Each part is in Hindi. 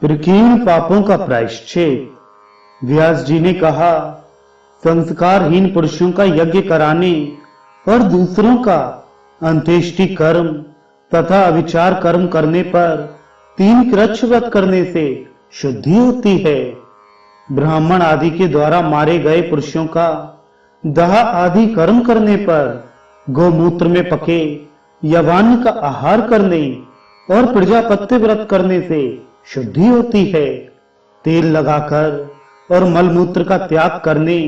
प्रकीर्ण पापों का प्रायश्चित। व्यास जी ने कहा, संस्कारहीन पुरुषों का यज्ञ कराने और दूसरों का अंत्येष्टि कर्म तथा अविचार कर्म करने पर 3 कृच्छ व्रत करने से शुद्धि होती है। ब्राह्मण आदि के द्वारा मारे गए पुरुषों का दाह आदि कर्म करने पर गोमूत्र में पके यवान का आहार करने और प्रजापत्य व्रत करने से शुद्धि होती है। तेल लगाकर और मलमूत्र का त्याग करने,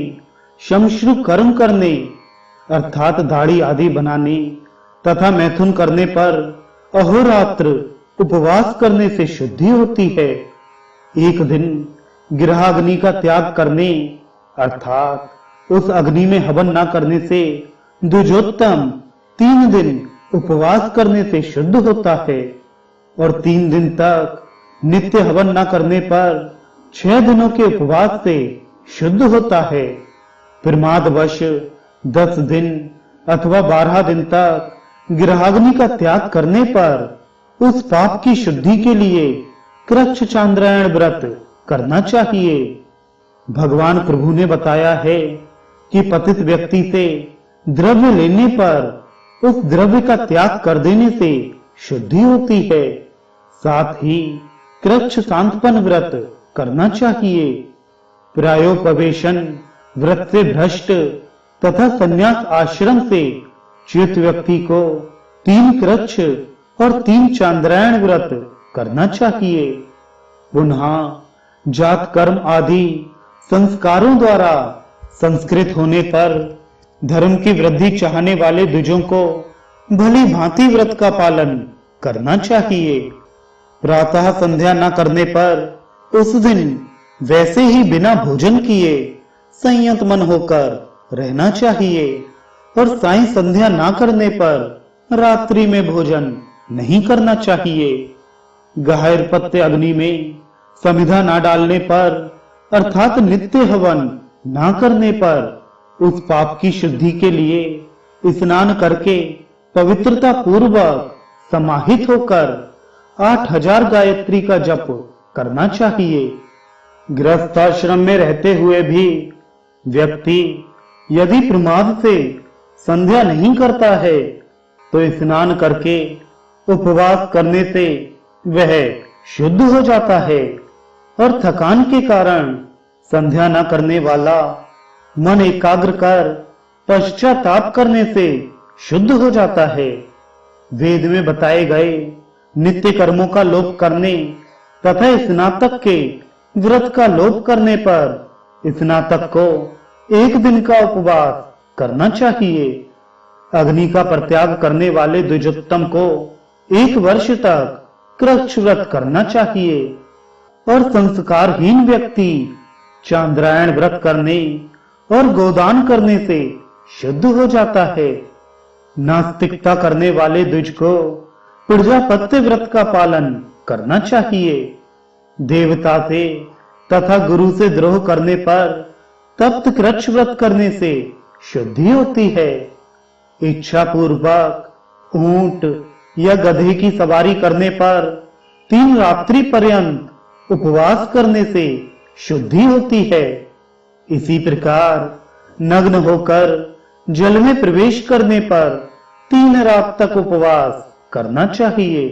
शमश्रु कर्म करने अर्थात दाढ़ी आदि बनाने तथा मैथुन करने पर अहोरात्र उपवास करने से शुद्धि होती है। एक दिन गिरहाग्नि का त्याग करने अर्थात उस अग्नि में हवन न करने से द्विजोत्तम 3 दिन उपवास करने से शुद्ध होता है और 3 दिन तक नित्य हवन न करने पर 6 दिनों के उपवास से शुद्ध होता है। प्रमादवश 10 दिन अथवा 12 दिन तक गिरहाग्नि का त्याग करने पर उस पाप की शुद्धि के लिए कृच्छ चांद्रायण व्रत करना चाहिए। भगवान प्रभु ने बताया है कि पतित व्यक्ति से द्रव्य लेने पर उस द्रव्य का त्याग कर देने से शुद्धि होती है। साथ ही कृच्छ सांतपन व्रत करना चाहिए। प्रायोपवेशन व्रत से भ्रष्ट तथा संन्यास आश्रम से च्युत व्यक्ति को 3 कृच्छ और 3 चांद्रायण व्रत करना चाहिए। पुनः जात कर्म आदि संस्कारों द्वारा संस्कृत होने पर धर्म की वृद्धि चाहने वाले द्विजों को भली भांति व्रत का पालन करना चाहिए। प्रातः संध्या न करने पर उस दिन वैसे ही बिना भोजन किए संयत मन होकर रहना चाहिए और सायं संध्या न करने पर रात्रि में भोजन नहीं करना चाहिए। गहर पत्ते अग्नि में समिधा न डालने पर अर्थात नित्य हवन न करने पर उस पाप की शुद्धि के लिए स्नान करके पवित्रता पूर्वक समाहित होकर 8000 गायत्री का जप करना चाहिए। गृहस्थाश्रम में रहते हुए भी व्यक्ति यदि प्रमाद से संध्या नहीं करता है तो स्नान करके उपवास करने से वह शुद्ध हो जाता है और थकान के कारण संध्या न करने वाला मन एकाग्र कर पश्चाताप करने से शुद्ध हो जाता है। वेद में बताए गए नित्य कर्मों का लोप करने तथा स्नातक के व्रत का लोप करने पर स्नातक को 1 दिन का उपवास करना चाहिए। अग्नि का परित्याग करने वाले द्विजोत्तम को 1 वर्ष तक कृच्छ व्रत करना चाहिए और संस्कारहीन व्यक्ति चांद्रायण व्रत करने और गोदान करने से शुद्ध हो जाता है। नास्तिकता करने वाले द्विज को प्रजापत्य व्रत का पालन करना चाहिए। देवता से तथा गुरु से द्रोह करने पर तप्त कृच्छ व्रत करने से शुद्धि होती है। इच्छा पूर्वक ऊंट या गधे की सवारी करने पर 3 रात्रि पर्यंत उपवास करने से शुद्धि होती है। इसी प्रकार नग्न होकर जल में प्रवेश करने पर 3 रात तक उपवास करना चाहिए।